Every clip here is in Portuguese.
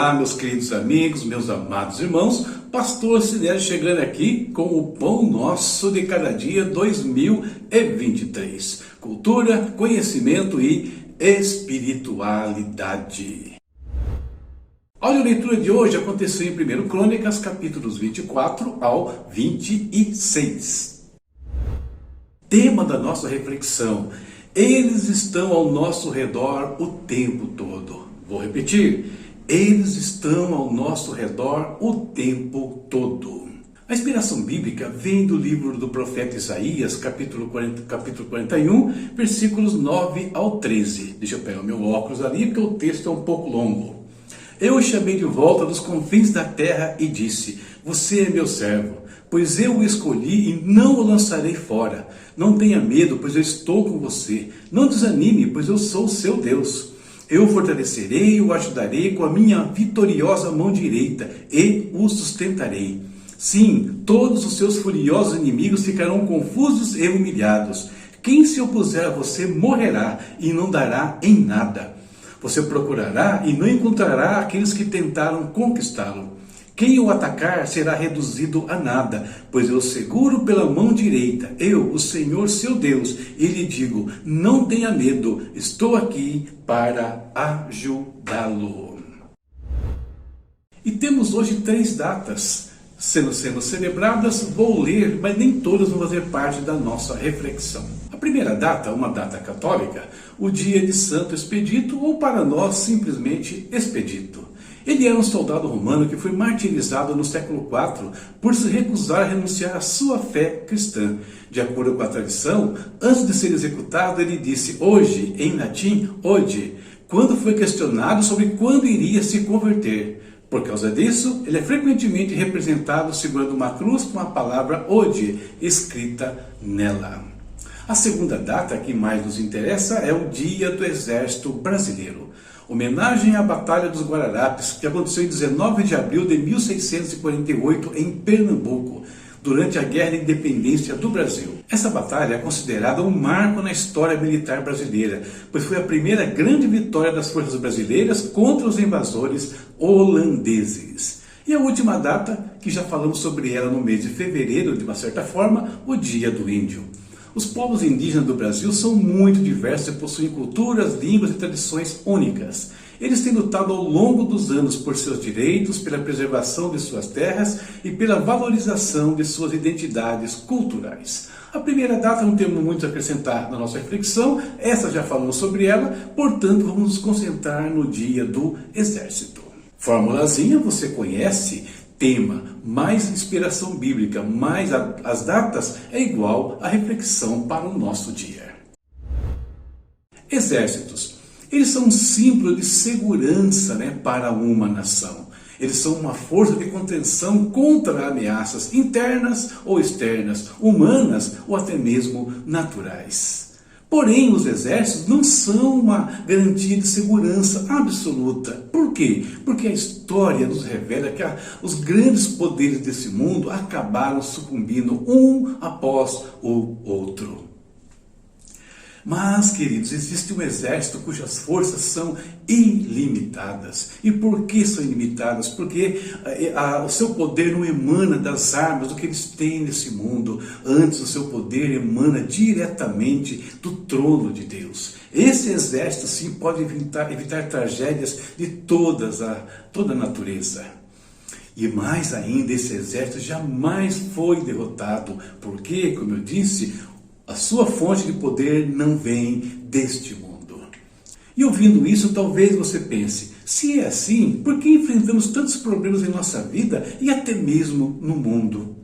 Olá, meus queridos amigos, meus amados irmãos, Pastor Sidério chegando aqui com o Pão Nosso de Cada Dia 2023. Cultura, conhecimento e espiritualidade. A leitura de hoje aconteceu em 1 Crônicas, capítulos 24 ao 26. Tema da nossa reflexão: eles estão ao nosso redor o tempo todo. Vou repetir: eles estão ao nosso redor o tempo todo. A inspiração bíblica vem do livro do profeta Isaías, capítulo 41, versículos 9 ao 13. Deixa eu pegar o meu óculos ali, porque o texto é um pouco longo. Eu o chamei de volta dos confins da terra e disse: você é meu servo, pois eu o escolhi e não o lançarei fora. Não tenha medo, pois eu estou com você. Não desanime, pois eu sou o seu Deus. Eu o fortalecerei e o ajudarei com a minha vitoriosa mão direita e o sustentarei. Sim, todos os seus furiosos inimigos ficarão confusos e humilhados. Quem se opuser a você morrerá e não dará em nada. Você procurará e não encontrará aqueles que tentaram conquistá-lo. Quem o atacar será reduzido a nada, pois eu seguro pela mão direita, eu, o Senhor seu Deus, e lhe digo: não tenha medo, estou aqui para ajudá-lo. E temos hoje 3 datas sendo celebradas. Vou ler, mas nem todas vão fazer parte da nossa reflexão. A primeira data, uma data católica, o dia de Santo Expedito, ou para nós simplesmente Expedito. Ele era um soldado romano que foi martirizado no século IV por se recusar a renunciar à sua fé cristã. De acordo com a tradição, antes de ser executado, ele disse hoje, em latim, ode, quando foi questionado sobre quando iria se converter. Por causa disso, ele é frequentemente representado segurando uma cruz com a palavra ode escrita nela. A segunda data que mais nos interessa é o Dia do Exército Brasileiro. Homenagem à Batalha dos Guararapes, que aconteceu em 19 de abril de 1648 em Pernambuco, durante a Guerra de Independência do Brasil. Essa batalha é considerada um marco na história militar brasileira, pois foi a primeira grande vitória das forças brasileiras contra os invasores holandeses. E a última data, que já falamos sobre ela no mês de fevereiro, de uma certa forma, o Dia do Índio. Os povos indígenas do Brasil são muito diversos e possuem culturas, línguas e tradições únicas. Eles têm lutado ao longo dos anos por seus direitos, pela preservação de suas terras e pela valorização de suas identidades culturais. A primeira data não temos muito a acrescentar na nossa reflexão, essa já falamos sobre ela, portanto vamos nos concentrar no Dia do Exército. Formulazinha você conhece. Tema, mais inspiração bíblica, mais as datas, é igual a reflexão para o nosso dia. Exércitos. Eles são um símbolo de segurança, para uma nação. Eles são uma força de contenção contra ameaças internas ou externas, humanas ou até mesmo naturais. Porém, os exércitos não são uma garantia de segurança absoluta. Por quê? Porque a história nos revela que os grandes poderes desse mundo acabaram sucumbindo um após o outro. Mas, queridos, existe um exército cujas forças são ilimitadas. E por que são ilimitadas? Porque o seu poder não emana das armas, do que eles têm nesse mundo. Antes, o seu poder emana diretamente do trono de Deus. Esse exército, sim, pode evitar tragédias de toda a natureza. E mais ainda, esse exército jamais foi derrotado. Porque, como eu disse, a sua fonte de poder não vem deste mundo. E ouvindo isso, talvez você pense: se é assim, por que enfrentamos tantos problemas em nossa vida e até mesmo no mundo?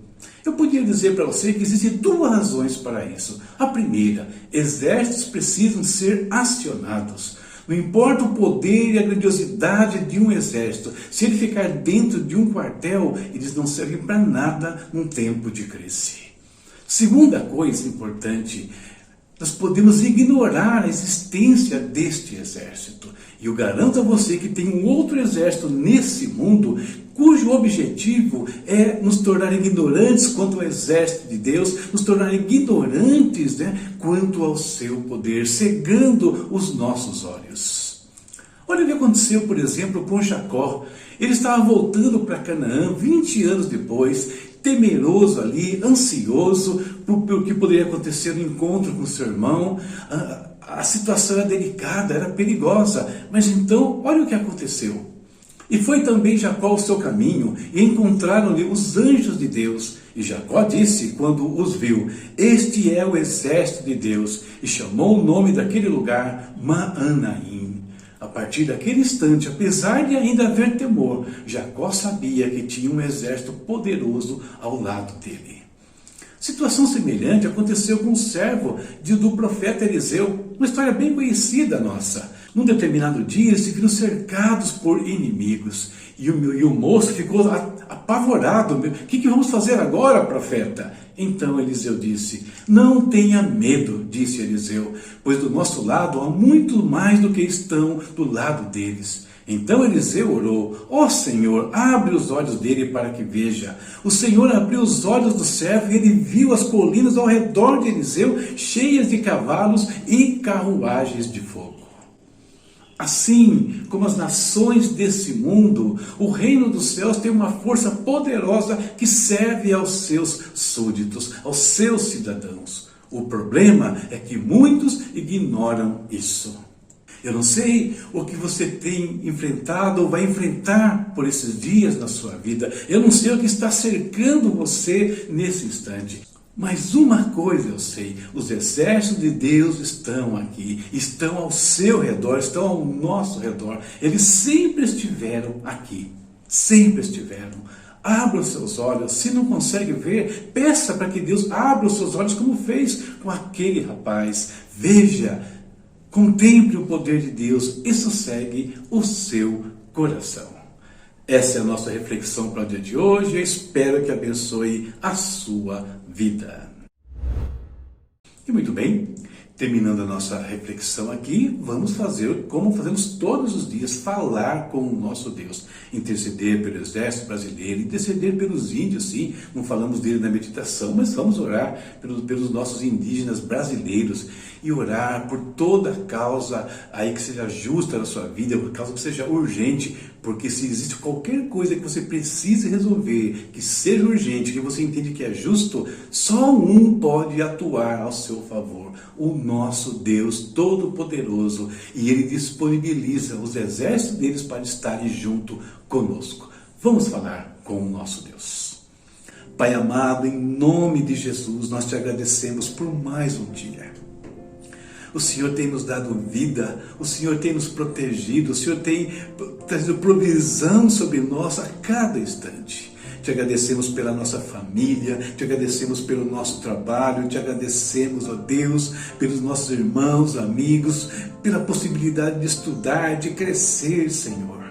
Eu podia dizer para você que existem 2 razões para isso. A primeira: exércitos precisam ser acionados. Não importa o poder e a grandiosidade de um exército, se ele ficar dentro de um quartel, eles não servem para nada num tempo de crise. Segunda coisa importante, nós podemos ignorar a existência deste exército. E eu garanto a você que tem um outro exército nesse mundo, cujo objetivo é nos tornar ignorantes quanto ao exército de Deus, nos tornar ignorantes quanto ao seu poder, cegando os nossos olhos. Olha o que aconteceu, por exemplo, com Jacó. Ele estava voltando para Canaã 20 anos depois, temeroso ali, ansioso pelo que poderia acontecer no encontro com seu irmão. A situação era delicada, era perigosa, mas então, olha o que aconteceu. E foi também Jacó o seu caminho, e encontraram-lhe os anjos de Deus. E Jacó disse, quando os viu, este é o exército de Deus, e chamou o nome daquele lugar Maanaim. A partir daquele instante, apesar de ainda haver temor, Jacó sabia que tinha um exército poderoso ao lado dele. Situação semelhante aconteceu com o servo do profeta Eliseu, uma história bem conhecida nossa. Num determinado dia, eles se viram cercados por inimigos. E o moço ficou apavorado. O que vamos fazer agora, profeta? Então Eliseu disse, não tenha medo, disse Eliseu, pois do nosso lado há muito mais do que estão do lado deles. Então Eliseu orou, ó Senhor, abre os olhos dele para que veja. O Senhor abriu os olhos do servo e ele viu as colinas ao redor de Eliseu, cheias de cavalos e carruagens de fogo. Assim como as nações desse mundo, o reino dos céus tem uma força poderosa que serve aos seus súditos, aos seus cidadãos. O problema é que muitos ignoram isso. Eu não sei o que você tem enfrentado ou vai enfrentar por esses dias na sua vida. Eu não sei o que está cercando você nesse instante. Mas uma coisa eu sei, os exércitos de Deus estão aqui, estão ao seu redor, estão ao nosso redor. Eles sempre estiveram aqui, sempre estiveram. Abra os seus olhos, se não consegue ver, peça para que Deus abra os seus olhos como fez com aquele rapaz. Veja, contemple o poder de Deus e sossegue o seu coração. Essa é a nossa reflexão para o dia de hoje. Eu espero que abençoe a sua vida. E muito bem, terminando a nossa reflexão aqui, vamos fazer como fazemos todos os dias, falar com o nosso Deus. Interceder pelo exército brasileiro, interceder pelos índios, sim, não falamos dele na meditação, mas vamos orar pelos nossos indígenas brasileiros e orar por toda causa aí que seja justa na sua vida, causa que seja urgente, porque se existe qualquer coisa que você precise resolver, que seja urgente, que você entende que é justo, só um pode atuar ao seu favor, o nosso Deus Todo-Poderoso, e Ele disponibiliza os exércitos deles para estarem junto conosco. Vamos falar com o nosso Deus. Pai amado, em nome de Jesus, nós te agradecemos por mais um dia. O Senhor tem nos dado vida, o Senhor tem nos protegido, o Senhor tem trazido provisão sobre nós a cada instante. Te agradecemos pela nossa família, te agradecemos pelo nosso trabalho, te agradecemos, ó Deus, pelos nossos irmãos, amigos, pela possibilidade de estudar, de crescer, Senhor.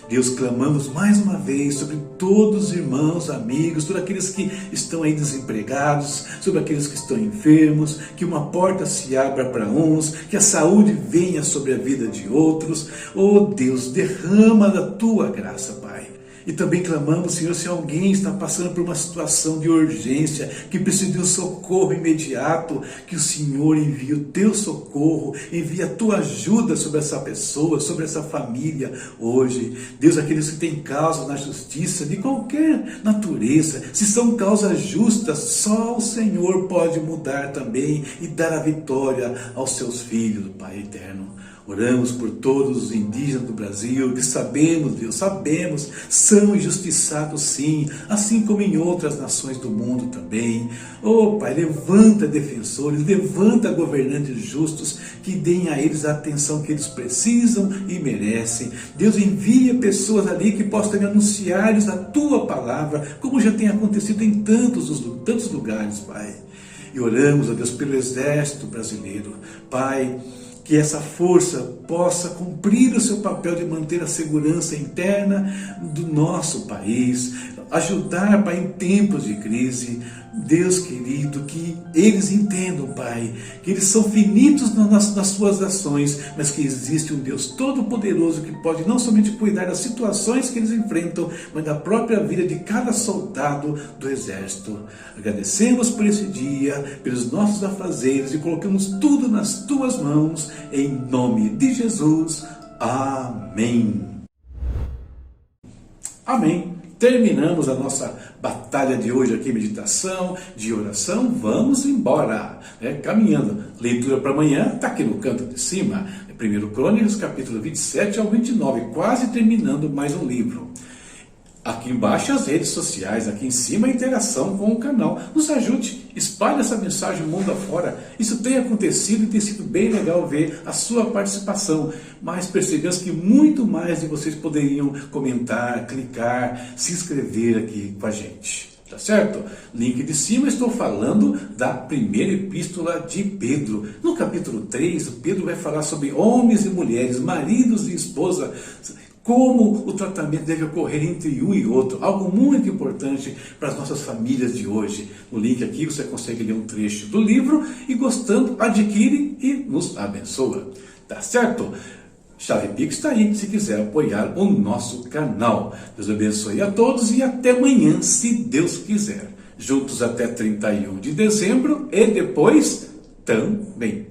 Deus, clamamos mais uma vez sobre todos os irmãos, amigos, todos aqueles que estão aí desempregados, sobre aqueles que estão enfermos, que uma porta se abra para uns, que a saúde venha sobre a vida de outros. Oh Deus, derrama da tua graça, Pai. E também clamamos, Senhor, se alguém está passando por uma situação de urgência, que precisa de um socorro imediato, que o Senhor envie o teu socorro, envie a tua ajuda sobre essa pessoa, sobre essa família hoje. Deus, aqueles que têm causa na justiça de qualquer natureza, se são causas justas, só o Senhor pode mudar também e dar a vitória aos seus filhos, Pai eterno. Oramos por todos os indígenas do Brasil, que sabemos, Deus, são injustiçados sim, assim como em outras nações do mundo também. Oh Pai, levanta defensores, levanta governantes justos, que deem a eles a atenção que eles precisam e merecem. Deus, envia pessoas ali que possam anunciar-lhes a tua palavra, como já tem acontecido em tantos lugares, Pai. E oramos, ó Deus, pelo exército brasileiro, Pai, que essa força possa cumprir o seu papel de manter a segurança interna do nosso país, ajudar, Pai, em tempos de crise. Deus querido, que eles entendam, Pai, que eles são finitos nas suas ações, mas que existe um Deus todo-poderoso que pode não somente cuidar das situações que eles enfrentam, mas da própria vida de cada soldado do exército. Agradecemos por esse dia, pelos nossos afazeres, e colocamos tudo nas tuas mãos, em nome de Jesus. Amém. Amém. Terminamos a nossa batalha de hoje aqui, meditação, de oração, vamos embora, caminhando. Leitura para amanhã está aqui no canto de cima, 1 Crônicas, capítulo 27 ao 29, quase terminando mais um livro. Aqui embaixo as redes sociais, aqui em cima a interação com o canal. Nos ajude, espalhe essa mensagem mundo afora. Isso tem acontecido e tem sido bem legal ver a sua participação. Mas percebemos que muito mais de vocês poderiam comentar, clicar, se inscrever aqui com a gente. Tá certo? Link de cima, estou falando da primeira epístola de Pedro. No capítulo 3, o Pedro vai falar sobre homens e mulheres, maridos e esposa, como o tratamento deve ocorrer entre um e outro. Algo muito importante para as nossas famílias de hoje. No link aqui você consegue ler um trecho do livro e, gostando, adquire e nos abençoa. Tá certo? Chave Pix está aí, se quiser apoiar o nosso canal. Deus abençoe a todos e até amanhã, se Deus quiser. Juntos até 31 de dezembro e depois também.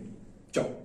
Tchau.